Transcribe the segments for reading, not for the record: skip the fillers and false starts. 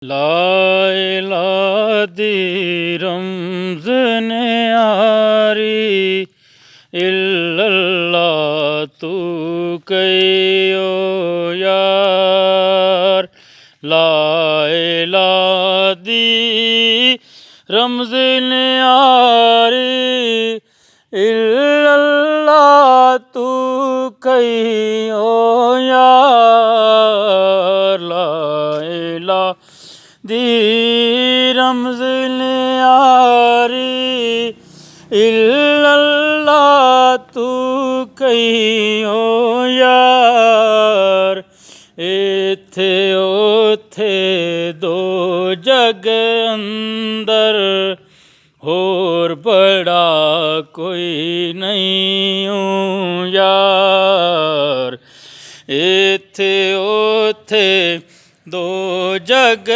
ਲਾ ਇਲਾਹਾ ਦੀ ਰਮਜ਼ ਨਿਆਰੀ ਇਲੱਲਾ ਤੂੰ ਕਈਓ ਯਾਰ। ਲਾ ਇਲਾਹਾ ਦੀ ਰਮਜ਼ ਨਿਆਰੀ ਇਲੱਲਾ ਤੂੰ ਕਈਓ ਯਾਰ। ਲਾ ਇਲਾਹਾ ਦੀ ਰਮਜ਼ ਨਿਆਰੀ ਇਲੱਲਾ ਤੂੰ ਕਈਓ ਯਾਰ। ਇੱਥੇ ਉੱਥੇ ਦੋ ਜਗ ਅੰਦਰ ਹੋਰ ਬੜਾ ਕੋਈ ਨਹੀਂ ਓ ਯਾਰ। ਇੱਥੇ ਉੱਥੇ ਦੋ ਜਗ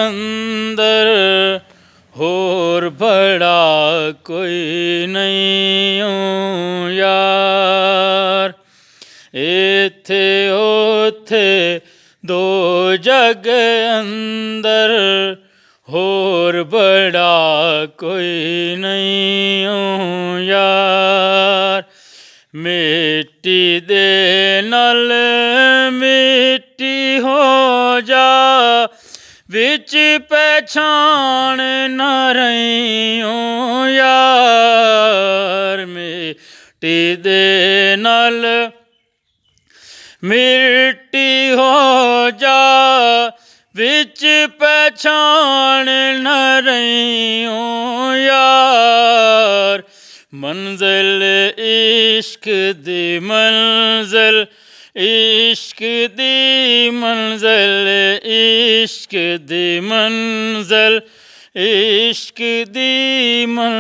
ਅੰਦਰ ਹੋਰ ਬੜਾ ਕੋਈ ਨਹੀਂ ਓ ਯਾਰ। ਇੱਥੇ ਉੱਥੇ ਦੋ ਜਗ ਅੰਦਰ ਹੋਰ ਬੜਾ ਕੋਈ ਨਹੀਂ ਓ ਯਾਰ। ਮਿੱਟੀ ਦੇ ਨਾਲ ਮਿੱਟੀ ਹੋ ਜਾ ਵਿੱਚ ਪਹਿਚਾਣ ਨਾ ਰਹੀ ਓ ਯਾਰ। ਮਿੱਟੀ ਦੇ ਨਾਲ ਮਿੱਟੀ ਹੋ ਜਾ ਵਿੱਚ ਪਹਿਚਾਣ ਨਾ ਰਹੀ ਓ ਯਾਰ। ਮੰਜ਼ਿਲ ਇਸ਼ਕ ਦੀ ਮੰਜ਼ਿਲ ਇਸ਼ਕ ਦੀ ਮੰਜ਼ਿਲ ਇਸ਼ਕ ਦੀ ਮੰਜ਼ਿਲ ਇਸ਼ਕ ਦੀ ਮੰਜ਼ਿਲ